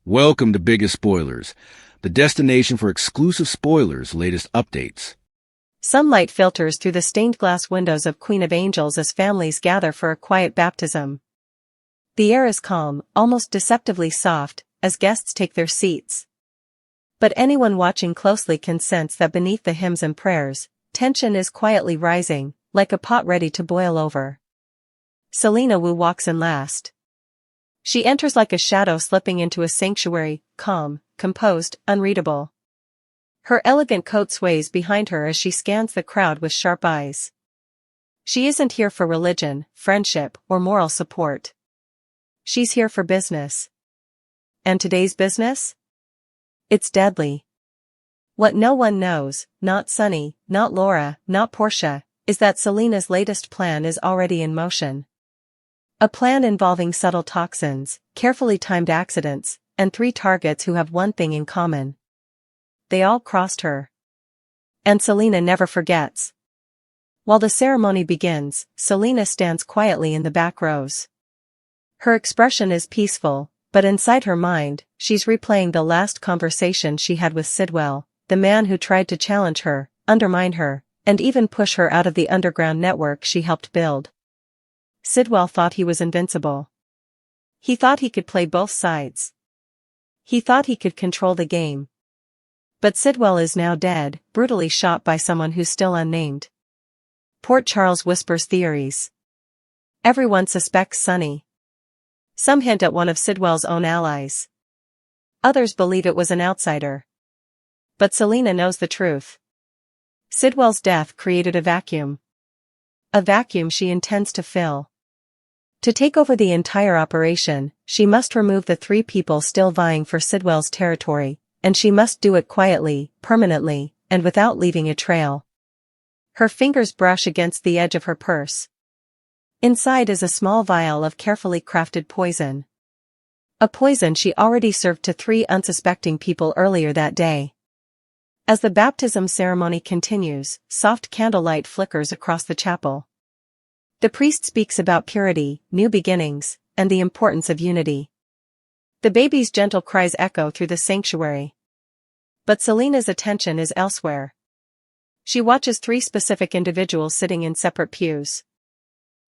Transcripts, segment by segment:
Welcome to Biggest Spoilars, the destination for exclusive spoilers, latest updates. Sunlight filters through the stained glass windows of Queen of Angels as families gather for a quiet baptism. The air is calm, almost deceptively soft, as guests take their seats. But anyone watching closely can sense that beneath the hymns and prayers, tension is quietly rising, like a pot ready to boil over. Selina Wu walks in last. She enters like a shadow slipping into a sanctuary, calm, composed, unreadable. Her elegant coat sways behind her as she scans the crowd with sharp eyes. She isn't here for religion, friendship, or moral support. She's here for business. And today's business? It's deadly. What no one knows, not Sunny, not Laura, not Portia, is that Selina's latest plan is already in motion. A plan involving subtle toxins, carefully timed accidents, and 3 targets who have one thing in common. They all crossed her. And Selina never forgets. While the ceremony begins, Selina stands quietly in the back rows. Her expression is peaceful, but inside her mind, she's replaying the last conversation she had with SIDWELL, the man who tried to challenge her, undermine her, and even push her out of the underground network she helped build. SIDWELL thought he was invincible. He thought he could play both sides. He thought he could control the game. But SIDWELL is now dead, brutally shot by someone who's still unnamed. Port Charles whispers theories. Everyone suspects Sunny. Some hint at one of SIDWELL's own allies. Others believe it was an outsider. But Selina knows the truth. SIDWELL's death created a vacuum. A vacuum she intends to fill. To take over the entire operation, she must remove the 3 people still vying for SIDWELL's territory, and she must do it quietly, permanently, and without leaving a trail. Her fingers brush against the edge of her purse. Inside is a small vial of carefully crafted poison. A poison she already served to 3 unsuspecting people earlier that day. As the baptism ceremony continues, soft candlelight flickers across the chapel. The priest speaks about purity, new beginnings, and the importance of unity. The baby's gentle cries echo through the sanctuary. But Selina's attention is elsewhere. She watches 3 specific individuals sitting in separate pews.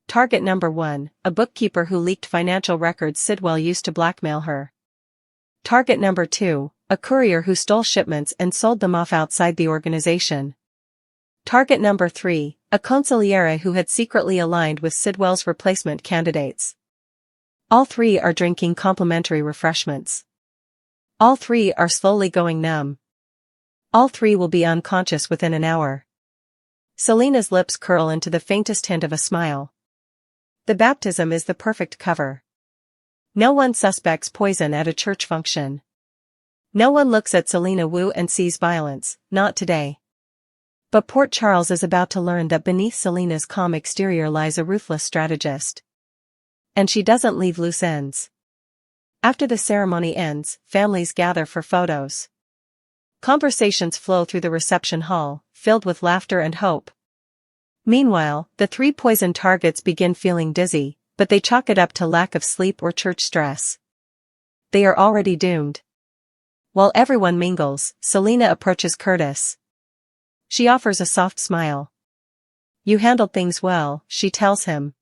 Target number 1, a bookkeeper who leaked financial records SIDWELL used to blackmail her. Target number 2, a courier who stole shipments and sold them off outside the organization. Target number 3, a consigliere who had secretly aligned with SIDWELL's replacement candidates. All 3 are drinking complimentary refreshments. All 3 are slowly going numb. All 3 will be unconscious within an hour. Selina's lips curl into the faintest hint of a smile. The baptism is the perfect cover. No one suspects poison at a church function. No one looks at Selina Wu and sees violence, not today. But Port Charles is about to learn that beneath Selina's calm exterior lies a ruthless strategist. And she doesn't leave loose ends. After the ceremony ends, families gather for photos. Conversations flow through the reception hall, filled with laughter and hope. Meanwhile, the 3 poisoned targets begin feeling dizzy, but they chalk it up to lack of sleep or church stress. They are already doomed. While everyone mingles, Selina approaches Curtis. She offers a soft smile. You handled things well, she tells him.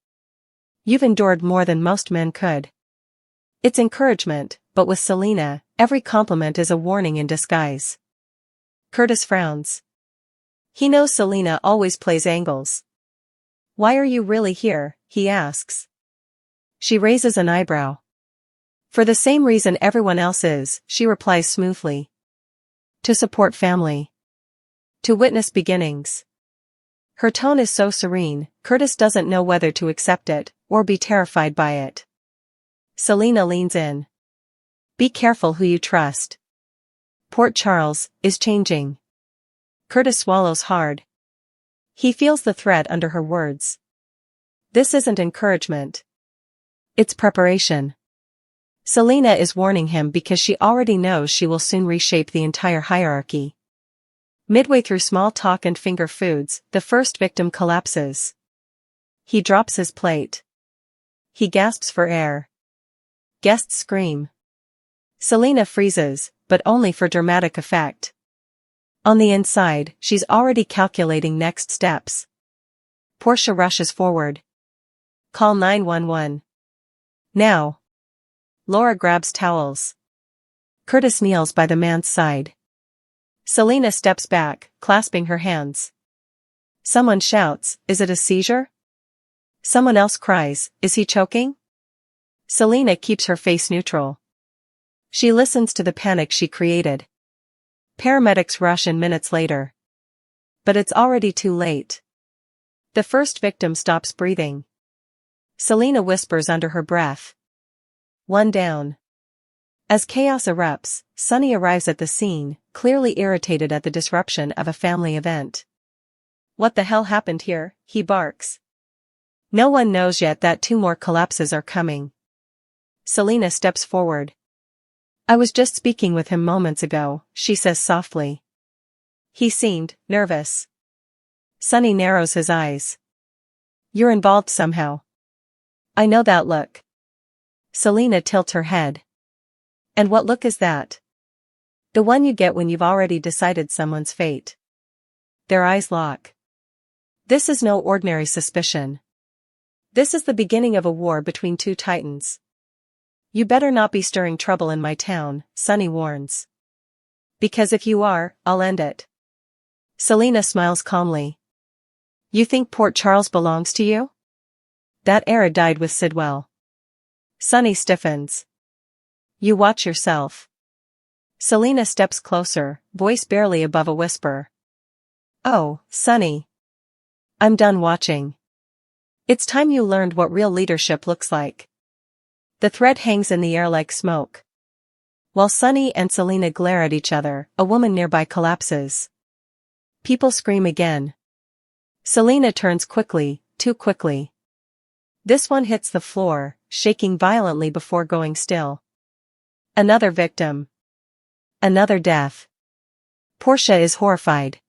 You've endured more than most men could. It's encouragement, but with Selina, every compliment is a warning in disguise. Curtis frowns. He knows Selina always plays angles. Why are you really here, he asks. She raises an eyebrow. For the same reason everyone else is, she replies smoothly. To support family. To witness beginnings. Her tone is so serene, Curtis doesn't know whether to accept it, or be terrified by it. Selina leans in. Be careful who you trust. Port Charles is changing. Curtis swallows hard. He feels the threat under her words. This isn't encouragement. It's preparation. Selina is warning him because she already knows she will soon reshape the entire hierarchy. Midway through small talk and finger foods, the first victim collapses. He drops his plate. He gasps for air. Guests scream. Selina freezes, but only for dramatic effect. On the inside, she's already calculating next steps. Portia rushes forward. Call 911. Now. Laura grabs towels. Curtis kneels by the man's side. Selina steps back, clasping her hands. Someone shouts, "Is it a seizure?" Someone else cries, "Is he choking?" Selina keeps her face neutral. She listens to the panic she created. Paramedics rush in minutes later. But it's already too late. The first victim stops breathing. Selina whispers under her breath. One down. As chaos erupts, Sonny arrives at the scene, clearly irritated at the disruption of a family event. What the hell happened here? He barks. No one knows yet that 2 more collapses are coming. Selina steps forward. I was just speaking with him moments ago, she says softly. He seemed nervous. Sonny narrows his eyes. You're involved somehow. I know that look. Selina tilts her head. And what look is that? The one you get when you've already decided someone's fate. Their eyes lock. This is no ordinary suspicion. This is the beginning of a war between 2 titans. You better not be stirring trouble in my town, Sonny warns. Because if you are, I'll end it. Selina smiles calmly. You think Port Charles belongs to you? That era died with Sidwell. Sonny stiffens. You watch yourself. Selina steps closer, voice barely above a whisper. Oh, Sonny. I'm done watching. It's time you learned what real leadership looks like. The threat hangs in the air like smoke. While Sonny and Selina glare at each other, a woman nearby collapses. People scream again. Selina turns quickly, too quickly. This one hits the floor, shaking violently before going still. Another victim. Another death. Portia is horrified.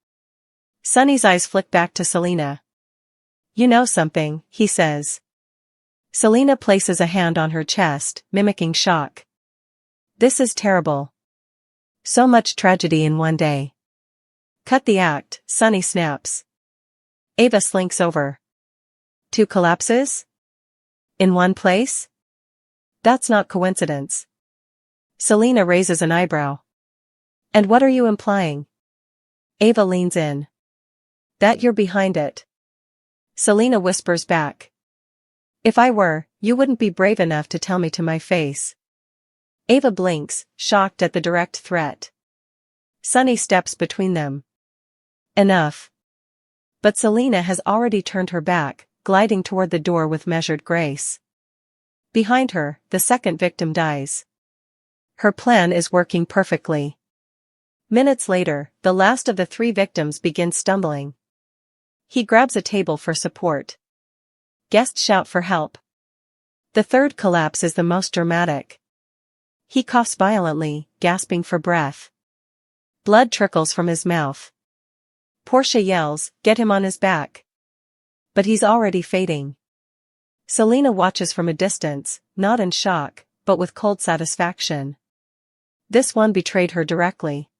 Sonny's eyes flick back to Selina. You know something, he says. Selina places a hand on her chest, mimicking shock. This is terrible. So much tragedy in one day. Cut the act, Sonny snaps. Ava slinks over. 2 collapses? In one place? That's not coincidence. Selina raises an eyebrow. And what are you implying? Ava leans in. That you're behind it. Selina whispers back. If I were, you wouldn't be brave enough to tell me to my face. Ava blinks, shocked at the direct threat. Sonny steps between them. Enough. But Selina has already turned her back, gliding toward the door with measured grace. Behind her, the second victim dies. Her plan is working perfectly. Minutes later, the last of the 3 victims begins stumbling. He grabs a table for support. Guests shout for help. The third collapse is the most dramatic. He coughs violently, gasping for breath. Blood trickles from his mouth. Portia yells, "Get him on his back." But he's already fading. Selina watches from a distance, not in shock, but with cold satisfaction. This one betrayed her directly.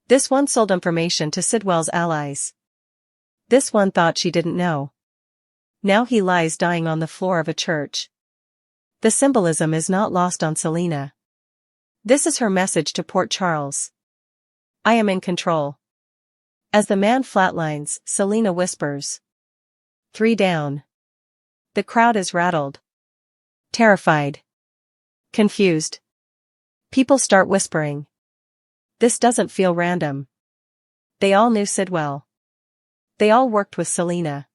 This one sold information to Sidwell's allies. This one thought she didn't know. Now he lies dying on the floor of a church. The symbolism is not lost on Selina. This is her message to Port Charles. I am in control. As the man flatlines, Selina whispers. 3 down. The crowd is rattled. Terrified. Confused. People start whispering. This doesn't feel random. They all knew Sidwell. They all worked with Selina.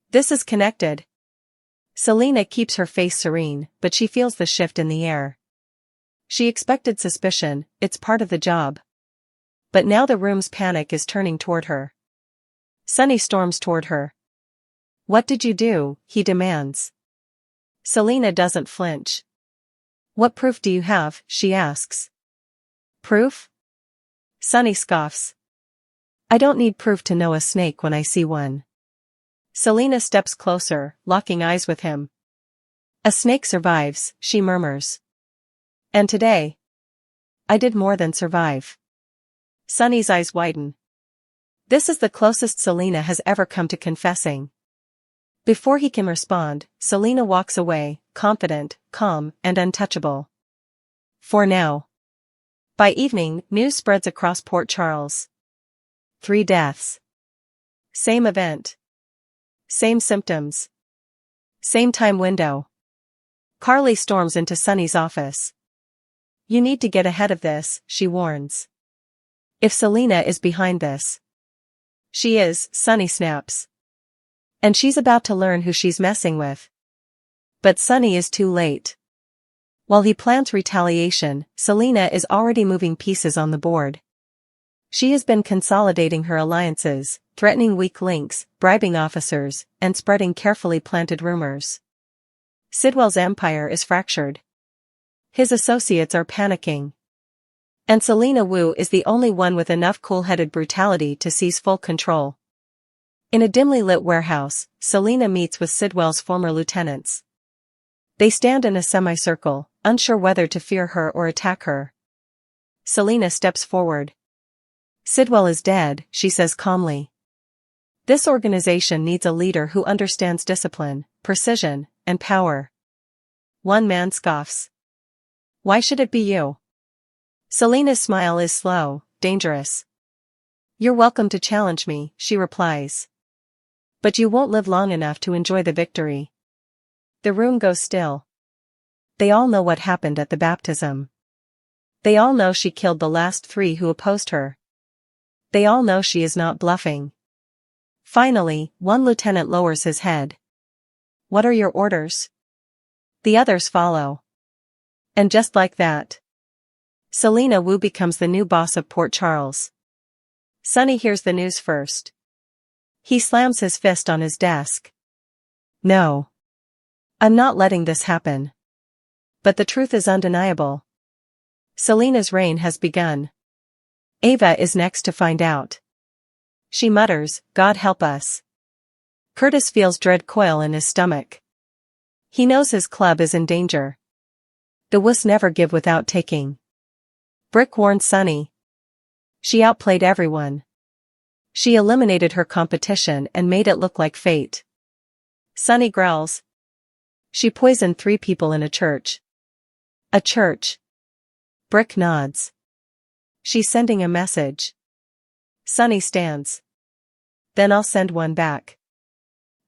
This is connected. Selina keeps her face serene, but she feels the shift in the air. She expected suspicion, it's part of the job. But now the room's panic is turning toward her. Sonny storms toward her. What did you do? He demands. Selina doesn't flinch. What proof do you have? She asks. Proof? Sonny scoffs. I don't need proof to know a snake when I see one. Selina steps closer, locking eyes with him. A snake survives, she murmurs. And today, I did more than survive. Sunny's eyes widen. This is the closest Selina has ever come to confessing. Before he can respond, Selina walks away, confident, calm, and untouchable. For now. By evening, news spreads across Port Charles. 3 deaths. Same event. Same symptoms. Same time window. Carly storms into Sunny's office. You need to get ahead of this, she warns. If Selina is behind this. She is, Sunny snaps. And she's about to learn who she's messing with. But Sunny is too late. While he plans retaliation, Selina is already moving pieces on the board. She has been consolidating her alliances, threatening weak links, bribing officers, and spreading carefully planted rumors. Sidwell's empire is fractured. His associates are panicking. And Selina Wu is the only one with enough cool-headed brutality to seize full control. In a dimly lit warehouse, Selina meets with Sidwell's former lieutenants. They stand in a semicircle, unsure whether to fear her or attack her. Selina steps forward. Sidwell is dead, she says calmly. This organization needs a leader who understands discipline, precision, and power. One man scoffs. Why should it be you? Selina's smile is slow, dangerous. You're welcome to challenge me, she replies. But you won't live long enough to enjoy the victory. The room goes still. They all know what happened at the baptism. They all know she killed the last 3 who opposed her. They all know she is not bluffing. Finally, one lieutenant lowers his head. What are your orders? The others follow. And just like that, Selina Wu becomes the new boss of Port Charles. Sunny hears the news first. He slams his fist on his desk. No. I'm not letting this happen. But the truth is undeniable. Selina's reign has begun. Ava is next to find out. She mutters, God help us. Curtis feels dread coil in his stomach. He knows his club is in danger. The Wuss never give without taking. Brick warned Sunny. She outplayed everyone. She eliminated her competition and made it look like fate. Sunny growls. She poisoned 3 people in a church. A church. Brick nods. She's sending a message. Sunny stands. Then I'll send one back.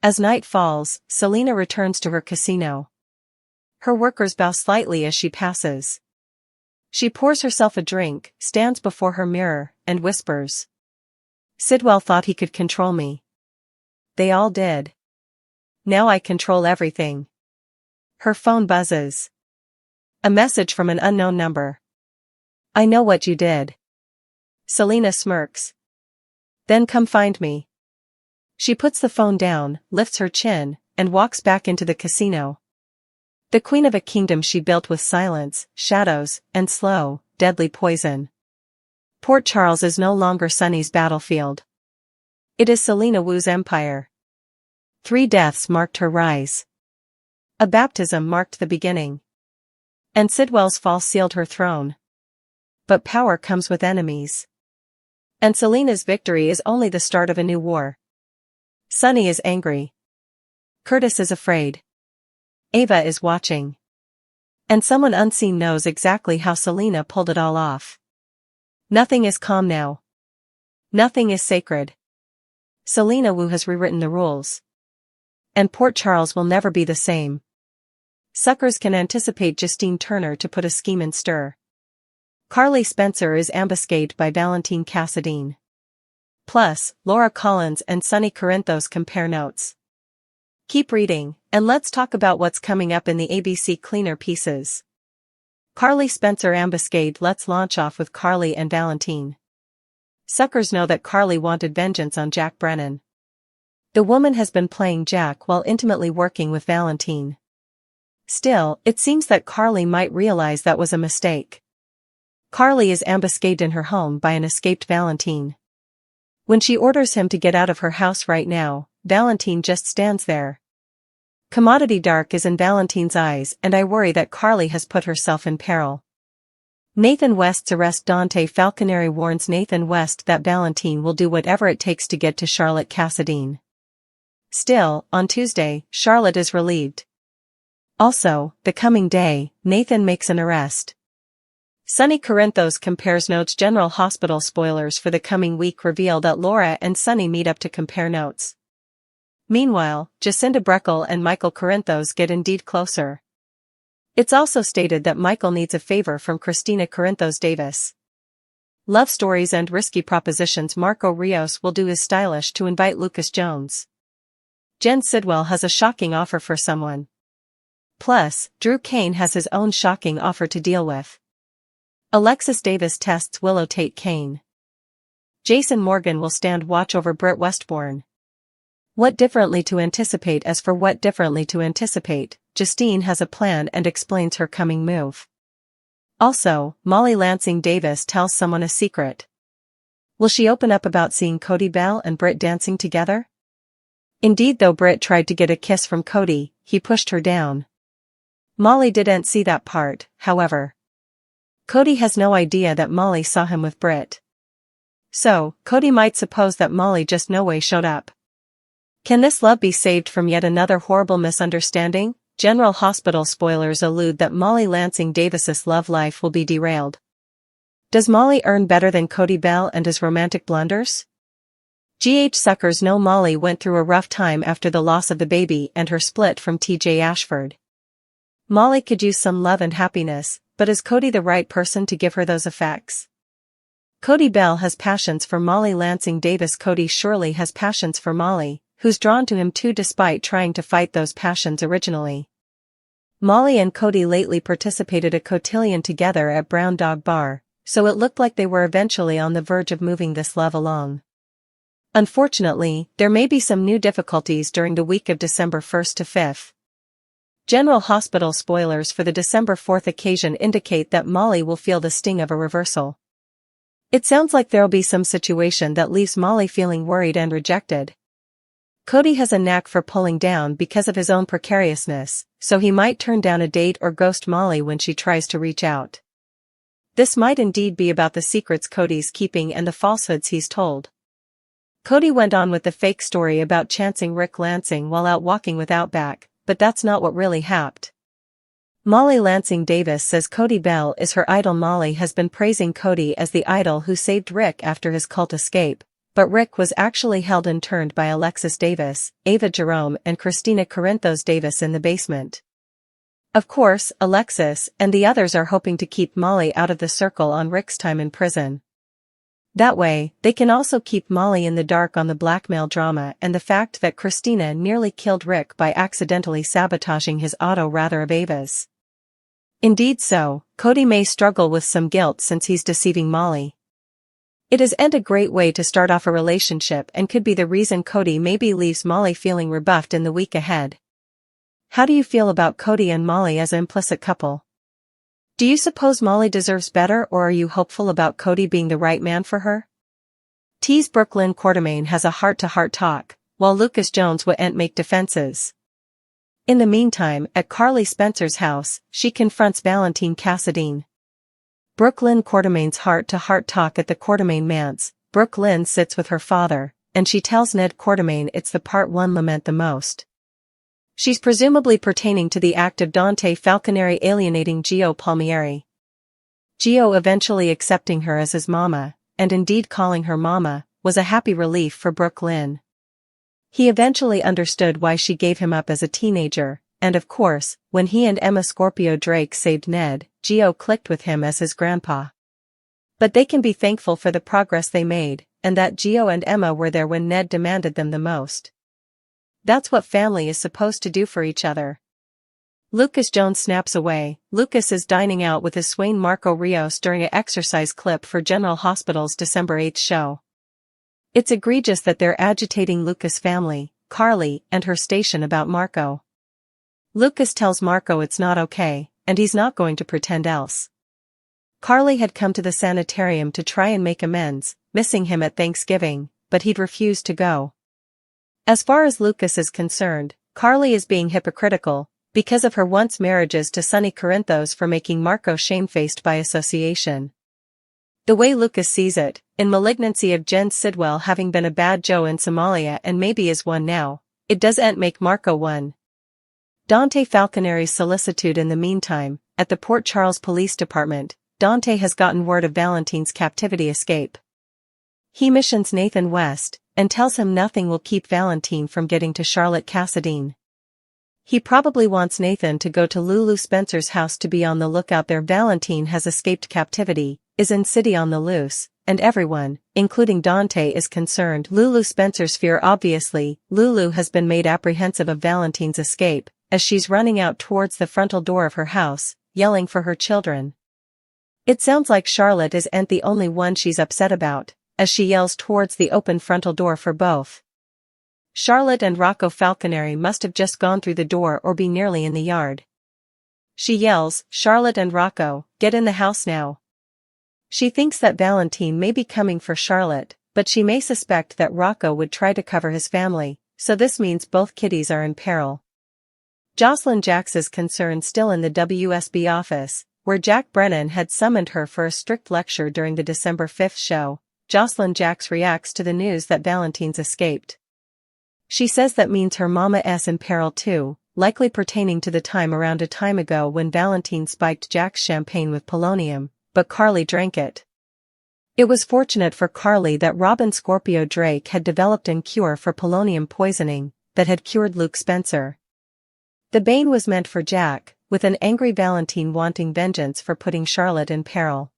As night falls, Selina returns to her casino. Her workers bow slightly as she passes. She pours herself a drink, stands before her mirror, and whispers. Sidwell thought he could control me. They all did. Now I control everything. Her phone buzzes. A message from an unknown number. I know what you did. Selina smirks. Then come find me. She puts the phone down, lifts her chin, and walks back into the casino. The queen of a kingdom she built with silence, shadows, and slow, deadly poison. Port Charles is no longer Sunny's battlefield. It is Selina Wu's empire. 3 deaths marked her rise. A baptism marked the beginning. And Sidwell's fall sealed her throne. But power comes with enemies. And Selina's victory is only the start of a new war. Sunny is angry. Curtis is afraid. Ava is watching. And someone unseen knows exactly how Selina pulled it all off. Nothing is calm now. Nothing is sacred. Selina Wu has rewritten the rules. And Port Charles will never be the same. Suckers can anticipate Justine Turner to put a scheme in stir. Carly Spencer is ambuscaded by Valentine Cassadine. Plus, Laura Collins and Sonny Corinthos compare notes. Keep reading, and let's talk about what's coming up in the ABC Cleaner pieces. Carly Spencer ambuscade. Let's launch off with Carly and Valentine. Suckers know that Carly wanted vengeance on Jack Brennan. The woman has been playing Jack while intimately working with Valentine. Still, it seems that Carly might realize that was a mistake. Carly is ambuscaded in her home by an escaped Valentine. When she orders him to get out of her house right now, Valentine just stands there. Commodity dark is in Valentine's eyes, and I worry that Carly has put herself in peril. Nathan West's arrest. Dante Falconeri warns Nathan West that Valentine will do whatever it takes to get to Charlotte Cassadine. Still, on Tuesday, Charlotte is relieved. Also, the coming day, Nathan makes an arrest. Sonny Corinthos compares notes. General Hospital spoilers for the coming week reveal that Laura and Sonny meet up to compare notes. Meanwhile, Jacinda Breckel and Michael Corinthos get indeed closer. It's also stated that Michael needs a favor from Christina Corinthos Davis. Love stories and risky propositions. Marco Rios will do his stylish to invite Lucas Jones. Jen Sidwell has a shocking offer for someone. Plus, Drew Kane has his own shocking offer to deal with. Alexis Davis tests Willow Tate Kane. Jason Morgan will stand watch over Britt Westbourne. What differently to anticipate? As for what differently to anticipate, Justine has a plan and explains her coming move. Also, Molly Lansing Davis tells someone a secret. Will she open up about seeing Cody Bell and Britt dancing together? Indeed, though Britt tried to get a kiss from Cody, he pushed her down. Molly didn't see that part, however. Cody has no idea that Molly saw him with Britt. So, Cody might suppose that Molly just no way showed up. Can this love be saved from yet another horrible misunderstanding? General Hospital spoilers allude that Molly Lansing Davis's love life will be derailed. Does Molly earn better than Cody Bell and his romantic blunders? GH suckers know Molly went through a rough time after the loss of the baby and her split from TJ Ashford. Molly could use some love and happiness, but is Cody the right person to give her those effects? Cody Bell has passions for Molly Lansing Davis. Cody surely has passions for Molly, who's drawn to him too despite trying to fight those passions originally. Molly and Cody lately participated a cotillion together at Brown Dog Bar, so it looked like they were eventually on the verge of moving this love along. Unfortunately, there may be some new difficulties during the week of December 1st to 5th. General Hospital spoilers for the December 4th occasion indicate that Molly will feel the sting of a reversal. It sounds like there'll be some situation that leaves Molly feeling worried and rejected. Cody has a knack for pulling down because of his own precariousness, so he might turn down a date or ghost Molly when she tries to reach out. This might indeed be about the secrets Cody's keeping and the falsehoods he's told. Cody went on with the fake story about chancing Rick Lansing while out walking with Outback, but that's not what really happened. Molly Lansing Davis says Cody Bell is her idol. Molly has been praising Cody as the idol who saved Rick after his cult escape, but Rick was actually held interned by Alexis Davis, Ava Jerome and Christina Corinthos Davis in the basement. Of course, Alexis and the others are hoping to keep Molly out of the circle on Rick's time in prison. That way, they can also keep Molly in the dark on the blackmail drama and the fact that Christina nearly killed Rick by accidentally sabotaging his auto rather of Ava's. Indeed so, Cody may struggle with some guilt since he's deceiving Molly. It is a great way to start off a relationship and could be the reason Cody maybe leaves Molly feeling rebuffed in the week ahead. How do you feel about Cody and Molly as an implicit couple? Do you suppose Molly deserves better, or are you hopeful about Cody being the right man for her? Tease Brooklyn Quartermain has a heart-to-heart talk, while Lucas Jones wouldn't make defenses. In the meantime, at Carly Spencer's house, she confronts Valentine Cassadine. Brooklyn Quartermain's heart-to-heart talk at the Quartermain manse. Brooklyn sits with her father, and she tells Ned Quartermain it's the part one lament the most. She's presumably pertaining to the act of Dante Falconeri alienating Gio Palmieri. Gio eventually accepting her as his mama, and indeed calling her mama, was a happy relief for Brooklyn. He eventually understood why she gave him up as a teenager, and of course, when he and Emma Scorpio Drake saved Ned, Gio clicked with him as his grandpa. But they can be thankful for the progress they made, and that Gio and Emma were there when Ned demanded them the most. That's what family is supposed to do for each other. Lucas Jones snaps away. Lucas is dining out with his swain Marco Rios during an exercise clip for General Hospital's December 8th show. It's egregious that they're agitating Lucas' family, Carly, and her station about Marco. Lucas tells Marco it's not okay, and he's not going to pretend else. Carly had come to the sanitarium to try and make amends, missing him at Thanksgiving, but he'd refused to go. As far as Lucas is concerned, Carly is being hypocritical, because of her once marriages to Sonny Corinthos for making Marco shamefaced by association. The way Lucas sees it, in malignancy of Jen Sidwell having been a bad Joe in Somalia and maybe is one now, it doesn't make Marco one. Dante Falconeri's solicitude in the meantime, at the Port Charles Police Department, Dante has gotten word of Valentine's captivity escape. He missions Nathan West, and tells him nothing will keep Valentine from getting to Charlotte Cassadine. He probably wants Nathan to go to Lulu Spencer's house to be on the lookout there. Valentine has escaped captivity, is in city on the loose, and everyone, including Dante, is concerned. Lulu Spencer's fear obviously, Lulu has been made apprehensive of Valentine's escape, as she's running out towards the frontal door of her house, yelling for her children. It sounds like Charlotte isn't the only one she's upset about, as she yells towards the open frontal door for both. Charlotte and Rocco Falconeri must have just gone through the door or be nearly in the yard. She yells, "Charlotte and Rocco, get in the house now." She thinks that Valentine may be coming for Charlotte, but she may suspect that Rocco would try to cover his family, so this means both kiddies are in peril. Jocelyn Jacks is concerned still in the WSB office, where Jack Brennan had summoned her for a strict lecture during the December 5th show. Jocelyn Jacks reacts to the news that Valentine's escaped. She says that means her mama's in peril too, likely pertaining to the time around a time ago when Valentine spiked Jack's champagne with polonium, but Carly drank it. It was fortunate for Carly that Robin Scorpio Drake had developed a cure for polonium poisoning that had cured Luke Spencer. The bane was meant for Jack, with an angry Valentine wanting vengeance for putting Charlotte in peril.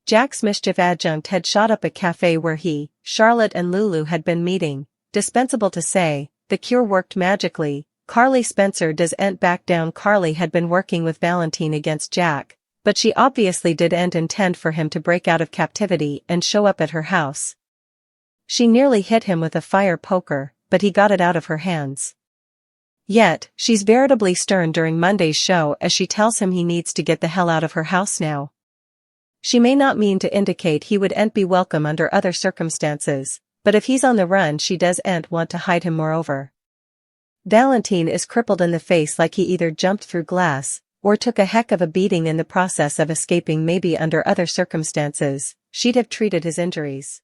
Jack's mischief adjunct had shot up a cafe where he, Charlotte and Lulu had been meeting. Dispensable to say, the cure worked magically. Carly Spencer doesn't back down. Carly had been working with Valentine against Jack, but she obviously didn't intend for him to break out of captivity and show up at her house. She nearly hit him with a fire poker, but he got it out of her hands. Yet, she's veritably stern during Monday's show as she tells him he needs to get the hell out of her house now. She may not mean to indicate he wouldn't be welcome under other circumstances, but if he's on the run she doesn't want to hide him. Moreover, Valentine is crippled in the face like he either jumped through glass, or took a heck of a beating in the process of escaping. Maybe under other circumstances, she'd have treated his injuries.